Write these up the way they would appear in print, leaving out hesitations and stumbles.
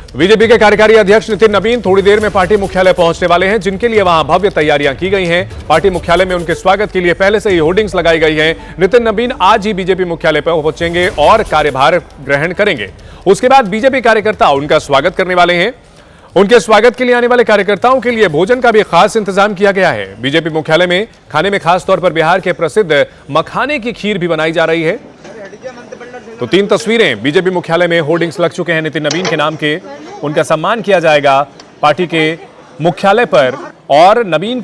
BJP के कार्यकारी अध्यक्ष नितिन नवीन थोड़ी देर में पार्टी मुख्यालय पहुंचने वाले हैं, जिनके लिए वहां भव्य तैयारियां की गई हैं। पार्टी मुख्यालय में उनके स्वागत के लिए पहले से ही होर्डिंग्स लगाई गई हैं। नितिन नवीन आज ही बीजेपी मुख्यालय पर पहुंचेंगे और कार्यभार ग्रहण करेंगे। उसके बाद बीजेपी कार्यकर्ता उनका स्वागत करने वाले हैं। उनके स्वागत के लिए आने वाले कार्यकर्ताओं के लिए भोजन का भी खास इंतजाम किया गया है। बीजेपी मुख्यालय में खाने में खास तौर पर बिहार के प्रसिद्ध मखाने की खीर भी बनाई जा रही है। तो 3 तस्वीरें बीजेपी मुख्यालय में होर्डिंग्स लग चुके हैं नितिन नवीन के नाम के। उनका सम्मान किया जाएगा पार्टी के मुख्यालय पर और नवीन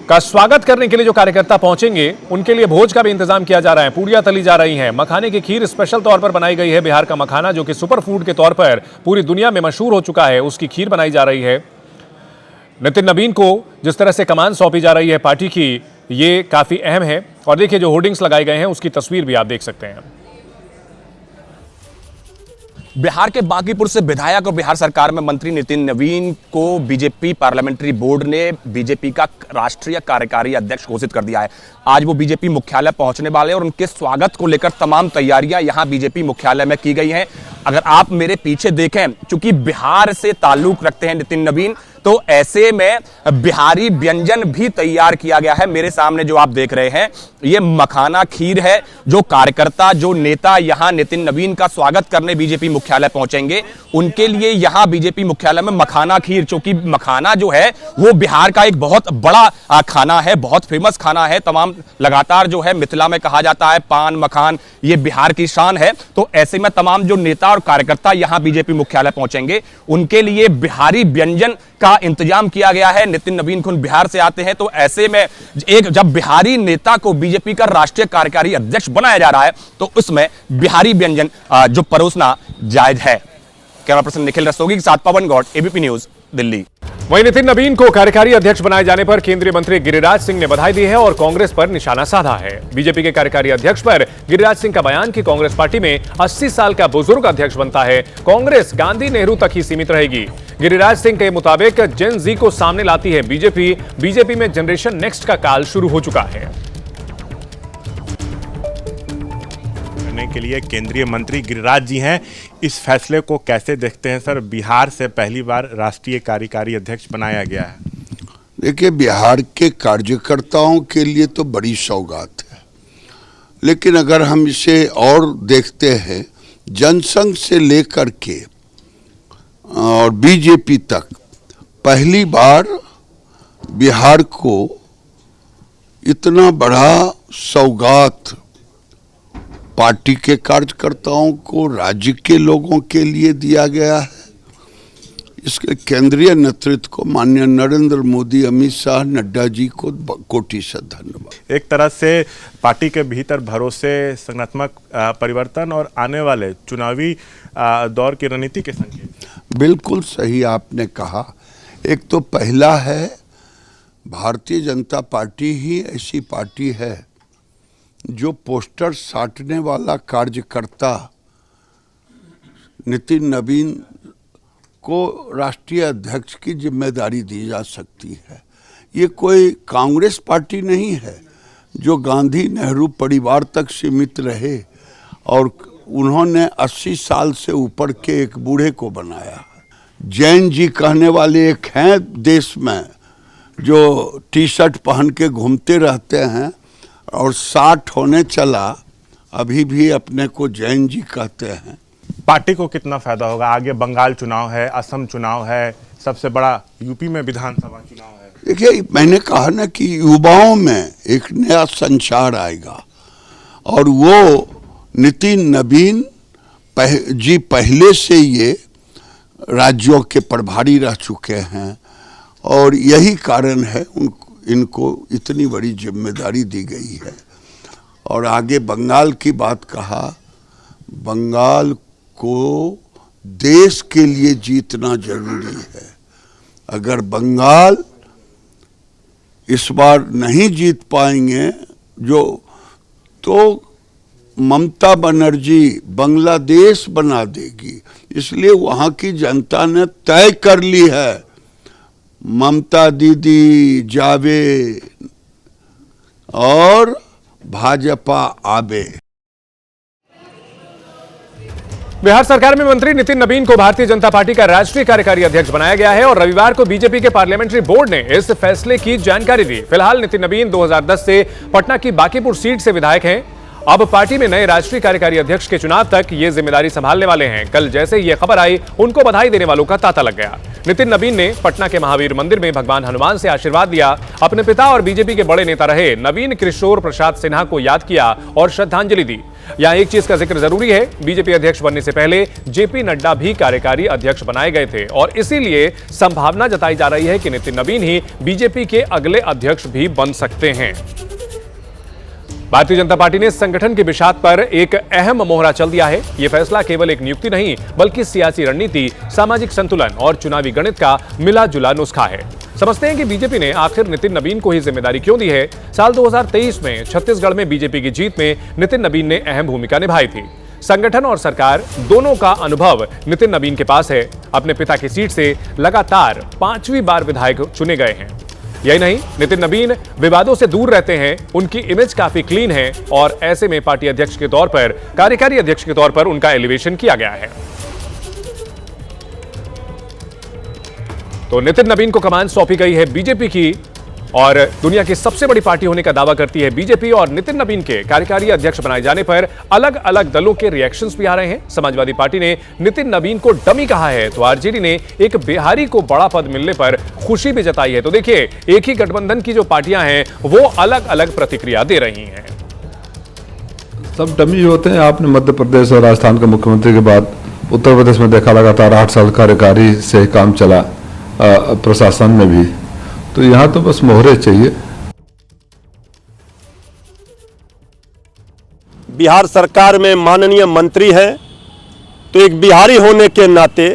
का स्वागत करने के लिए जो कार्यकर्ता पहुंचेंगे उनके लिए भोज का भी इंतजाम किया जा रहा है। पूड़ियां तली जा रही हैं। मखाने की खीर स्पेशल तौर पर बनाई गई है। बिहार का मखाना जो कि सुपर फूड के तौर पर पूरी दुनिया में मशहूर हो चुका है, उसकी खीर बनाई जा रही है। नितिन नवीन को जिस तरह से कमान सौंपी जा रही है पार्टी की, ये काफी अहम है। और देखिए जो होर्डिंग्स लगाए गए हैं उसकी तस्वीर भी आप देख सकते हैं। बिहार के बांकीपुर से विधायक और बिहार सरकार में मंत्री नितिन नवीन को बीजेपी पार्लियामेंट्री बोर्ड ने बीजेपी का राष्ट्रीय कार्यकारी अध्यक्ष घोषित कर दिया है। आज वो बीजेपी मुख्यालय पहुंचने वाले हैं और उनके स्वागत को लेकर तमाम तैयारियां यहां बीजेपी मुख्यालय में की गई हैं। अगर आप मेरे पीछे देखें, चूंकि बिहार से ताल्लुक रखते हैं नितिन नवीन, तो ऐसे में बिहारी व्यंजन भी तैयार किया गया है। मेरे सामने जो आप देख रहे हैं ये मखाना खीर है। जो कार्यकर्ता, जो नेता यहां नितिन नवीन का स्वागत करने बीजेपी मुख्यालय पहुंचेंगे, उनके लिए यहां बीजेपी मुख्यालय में मखाना खीर, क्योंकि मखाना जो है वो बिहार का एक बहुत बड़ा खाना है, बहुत फेमस खाना है। तमाम लगातार जो है मिथिला में कहा जाता है पान मखान ये बिहार की शान है। तो ऐसे में तमाम जो नेता और कार्यकर्ता यहां बीजेपी मुख्यालय पहुंचेंगे उनके लिए बिहारी व्यंजन का इंतजाम किया गया है। नितिन नवीन खुद बिहार से आते हैं, तो ऐसे में एक जब बिहारी नेता को बीजेपी का राष्ट्रीय कार्यकारी अध्यक्ष बनाया जा रहा है तो उसमें बिहारी व्यंजन जो परोसना जायज है। कैमरा पर्सन निखिल रस्तोगी के साथ पवन गौड़, एबीपी न्यूज, दिल्ली। वहीं नितिन नवीन को कार्यकारी अध्यक्ष बनाए जाने पर केंद्रीय मंत्री गिरिराज सिंह ने बधाई दी है और कांग्रेस पर निशाना साधा है। बीजेपी के कार्यकारी अध्यक्ष पर गिरिराज सिंह का बयान कि कांग्रेस पार्टी में 80 साल का बुजुर्ग अध्यक्ष बनता है, कांग्रेस गांधी नेहरू तक ही सीमित रहेगी। गिरिराज सिंह के मुताबिक जेन जी को सामने लाती है बीजेपी में जनरेशन नेक्स्ट का काल शुरू हो चुका है। के लिए केंद्रीय मंत्री गिरिराज जी हैं। इस फैसले को कैसे देखते हैं सर? बिहार से पहली बार राष्ट्रीय कार्यकारी अध्यक्ष बनाया गया है। देखिए, बिहार के कार्यकर्ताओं के लिए तो बड़ी सौगात है, लेकिन अगर हम इसे और देखते हैं, जनसंघ से लेकर के और बीजेपी तक पहली बार बिहार को इतना बड़ा सौगात पार्टी के कार्यकर्ताओं को, राज्य के लोगों के लिए दिया गया है। इसके केंद्रीय नेतृत्व को माननीय नरेंद्र मोदी, अमित शाह, नड्डा जी को कोटि से धन्यवाद। एक तरह से पार्टी के भीतर भरोसे, संगठनात्मक परिवर्तन और आने वाले चुनावी दौर की रणनीति के संकेत। बिल्कुल सही आपने कहा। एक तो पहला है, भारतीय जनता पार्टी ही ऐसी पार्टी है जो पोस्टर साटने वाला कार्यकर्ता नितिन नवीन को राष्ट्रीय अध्यक्ष की जिम्मेदारी दी जा सकती है। ये कोई कांग्रेस पार्टी नहीं है जो गांधी नेहरू परिवार तक सीमित रहे और उन्होंने 80 साल से ऊपर के एक बूढ़े को बनाया। जैन जी कहने वाले एक हैं देश में जो टी शर्ट पहन के घूमते रहते हैं और 60 होने चला, अभी भी अपने को जैन जी कहते हैं। पार्टी को कितना फायदा होगा? आगे बंगाल चुनाव है, असम चुनाव है, सबसे बड़ा यूपी में विधानसभा चुनाव है। देखिए, मैंने कहा ना कि युवाओं में एक नया संचार आएगा और वो नितिन नवीन जी पहले से ये राज्यों के प्रभारी रह चुके हैं और यही कारण है इनको इतनी बड़ी जिम्मेदारी दी गई है। और आगे बंगाल की बात कहा, बंगाल को देश के लिए जीतना जरूरी है। अगर बंगाल इस बार नहीं जीत पाएंगे तो ममता बनर्जी बांग्लादेश बना देगी। इसलिए वहाँ की जनता ने तय कर ली है, ममता दीदी जावे और भाजपा आबे। बिहार सरकार में मंत्री नितिन नबीन को भारतीय जनता पार्टी का राष्ट्रीय कार्यकारी अध्यक्ष बनाया गया है और रविवार को बीजेपी के पार्लियामेंट्री बोर्ड ने इस फैसले की जानकारी दी। फिलहाल नितिन नबीन 2010 से पटना की बांकीपुर सीट से विधायक हैं। अब पार्टी में नए राष्ट्रीय कार्यकारी अध्यक्ष के चुनाव तक ये जिम्मेदारी संभालने वाले हैं। कल जैसे ये खबर आई, उनको बधाई देने वालों का तांता लग गया। नितिन नबीन ने पटना के महावीर मंदिर में भगवान हनुमान से आशीर्वाद लिया। अपने पिता और बीजेपी के बड़े नेता रहे नवीन किशोर प्रसाद सिन्हा को याद किया और श्रद्धांजलि दी। यहां एक चीज का जिक्र जरूरी है, बीजेपी अध्यक्ष बनने से पहले जेपी नड्डा भी कार्यकारी अध्यक्ष बनाए गए थे और इसीलिए संभावना जताई जा रही है कि नितिन नबीन ही बीजेपी के अगले अध्यक्ष भी बन सकते हैं। भारतीय जनता पार्टी ने संगठन की बिसात पर एक अहम मोहरा चल दिया है। यह फैसला केवल एक नियुक्ति नहीं, बल्कि सियासी रणनीति, सामाजिक संतुलन और चुनावी गणित का मिला जुला नुस्खा है। समझते हैं कि बीजेपी ने आखिर नितिन नबीन को ही जिम्मेदारी क्यों दी है। साल 2023 में छत्तीसगढ़ में बीजेपी की जीत में नितिन नबीन ने अहम भूमिका निभाई थी। संगठन और सरकार दोनों का अनुभव नितिन नबीन के पास है। अपने पिता की सीट से लगातार 5वीं बार विधायक चुने गए हैं। यही नहीं, नितिन नबीन विवादों से दूर रहते हैं, उनकी इमेज काफी क्लीन है और ऐसे में पार्टी अध्यक्ष के तौर पर, कार्यकारी अध्यक्ष के तौर पर उनका एलिवेशन किया गया है। तो नितिन नबीन को कमान सौंपी गई है बीजेपी की और दुनिया की सबसे बड़ी पार्टी होने का दावा करती है बीजेपी। और नितिन नबीन के कार्यकारी अध्यक्ष बनाए जाने पर अलग अलग दलों के रिएक्शंस भी आ रहे हैं। समाजवादी पार्टी ने नितिन नबीन को डमी कहा है, तो आरजेडी ने एक बिहारी को बड़ा पद मिलने पर खुशी भी जताई है। तो देखिए, एक ही गठबंधन की जो पार्टियां हैं वो अलग अलग प्रतिक्रिया दे रही हैं। सब डमी होते हैं। आपने मध्य प्रदेश और राजस्थान के मुख्यमंत्री के बाद उत्तर प्रदेश में देखा, लगातार 8 साल कार्यकारी से काम चला प्रशासन में भी। तो यहां तो बस मोहरे चाहिए। बिहार सरकार में माननीय मंत्री हैं, तो एक बिहारी होने के नाते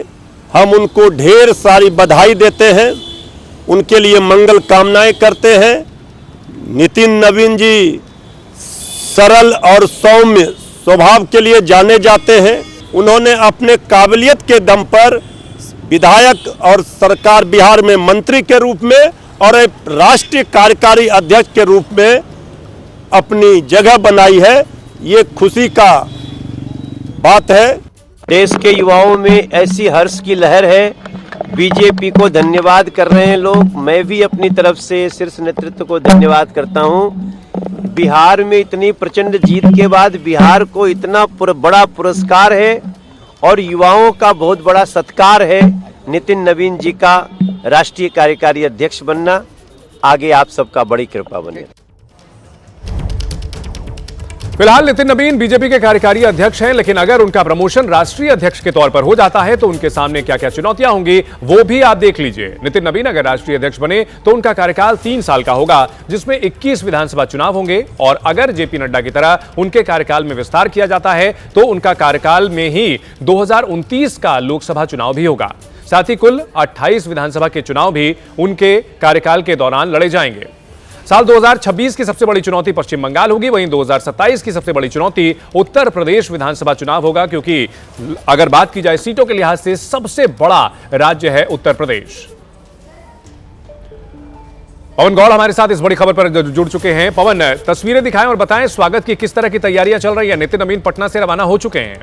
हम उनको ढेर सारी बधाई देते हैं, उनके लिए मंगल कामनाएं करते हैं। नितिन नबीन जी सरल और सौम्य स्वभाव के लिए जाने जाते हैं। उन्होंने अपने काबिलियत के दम पर विधायक और सरकार बिहार में मंत्री के रूप में और एक राष्ट्रीय कार्यकारी अध्यक्ष के रूप में अपनी जगह बनाई है। ये खुशी का बात है। देश के युवाओं में ऐसी हर्ष की लहर है। बीजेपी को धन्यवाद कर रहे हैं लोग। मैं भी अपनी तरफ से शीर्ष नेतृत्व को धन्यवाद करता हूं। बिहार में इतनी प्रचंड जीत के बाद बिहार को इतना बड़ा पुरस्कार है और युवाओं का बहुत बड़ा सत्कार है। नितिन नबीन जी का राष्ट्रीय कार्यकारी अध्यक्ष बनना, आगे आप सबका बड़ी कृपा बने। फिलहाल नितिन नबीन बीजेपी के कार्यकारी अध्यक्ष हैं, लेकिन अगर उनका प्रमोशन राष्ट्रीय अध्यक्ष के तौर पर हो जाता है तो उनके सामने क्या क्या चुनौतियां होंगी वो भी आप देख लीजिए। नितिन नबीन अगर राष्ट्रीय अध्यक्ष बने तो उनका कार्यकाल 3 साल का होगा, जिसमें 21 विधानसभा चुनाव होंगे। और अगर जेपी नड्डा की तरह उनके कार्यकाल में विस्तार किया जाता है तो उनका कार्यकाल में ही 2029 का लोकसभा चुनाव भी होगा। साथ ही कुल 28 विधानसभा के चुनाव भी उनके कार्यकाल के दौरान लड़े जाएंगे। साल 2026 की सबसे बड़ी चुनौती पश्चिम बंगाल होगी, वहीं 2027 की सबसे बड़ी चुनौती उत्तर प्रदेश विधानसभा चुनाव होगा, क्योंकि अगर बात की जाए सीटों के लिहाज से सबसे बड़ा राज्य है उत्तर प्रदेश। पवन गौड़ हमारे साथ इस बड़ी खबर पर जुड़ चुके हैं। पवन, तस्वीरें दिखाएं और बताएं स्वागत की किस तरह की तैयारियां चल रही है। नितिन नबीन पटना से रवाना हो चुके हैं।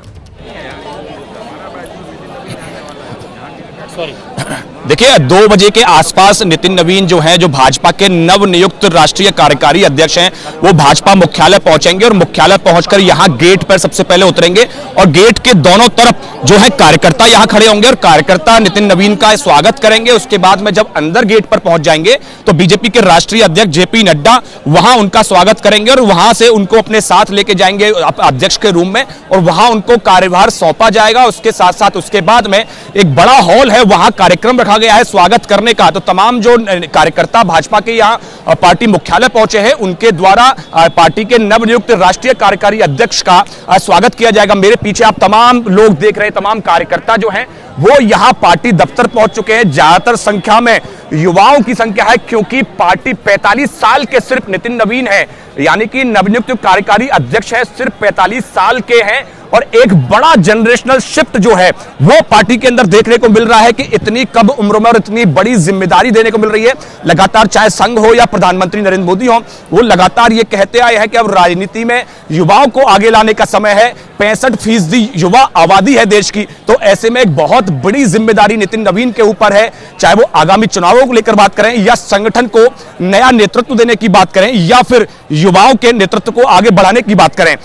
देखिए, 2 बजे के आसपास नितिन नबीन जो हैं, जो भाजपा के नवनियुक्त राष्ट्रीय कार्यकारी अध्यक्ष हैं, वो भाजपा मुख्यालय पहुंचेंगे और मुख्यालय पहुंचकर यहां गेट पर सबसे पहले उतरेंगे और गेट के दोनों तरफ जो है कार्यकर्ता यहां खड़े होंगे और कार्यकर्ता नितिन नबीन का स्वागत करेंगे। उसके बाद में जब अंदर गेट पर पहुंच जाएंगे तो बीजेपी के राष्ट्रीय अध्यक्ष जेपी नड्डा वहां उनका स्वागत करेंगे और वहां से उनको अपने साथ लेके जाएंगे अध्यक्ष के रूम में और वहां उनको कार्यभार सौंपा जाएगा। उसके साथ साथ उसके बाद में एक बड़ा हॉल है, वहां कार्यक्रम रखा गया है स्वागत करने का। तो तमाम जो कार्यकर्ता भाजपा के यहाँ पार्टी मुख्यालय पहुंचे हैं, उनके द्वारा पार्टी के नवनियुक्त राष्ट्रीय कार्यकारी अध्यक्ष का स्वागत किया जाएगा। मेरे पीछे आप तमाम लोग देख रहे हैं, तमाम कार्यकर्ता जो हैं वो यहां पार्टी दफ्तर पहुंच चुके हैं। ज्यादातर संख्या में युवाओं की संख्या है, क्योंकि पार्टी 45 साल के सिर्फ नितिन नबीन है, यानी कि नवनियुक्त कार्यकारी अध्यक्ष है, सिर्फ 45 साल के हैं और एक बड़ा जनरेशनल शिफ्ट जो है वो पार्टी के अंदर देखने को मिल रहा है कि इतनी कम उम्र में और इतनी बड़ी जिम्मेदारी देने को मिल रही है। लगातार चाहे संघ हो या प्रधानमंत्री नरेंद्र मोदी हो, वो लगातार ये कहते आए हैं कि अब राजनीति में युवाओं को आगे लाने का समय है। 65% युवा आबादी है देश की, तो ऐसे में एक बहुत बड़ी जिम्मेदारी नितिन नवीन के ऊपर है, चाहे वो आगामी चुनावों को लेकर बात करें या संगठन को नया नेतृत्व देने की बात करें या फिर युवाओं के नेतृत्व को आगे बढ़ाने की बात करें।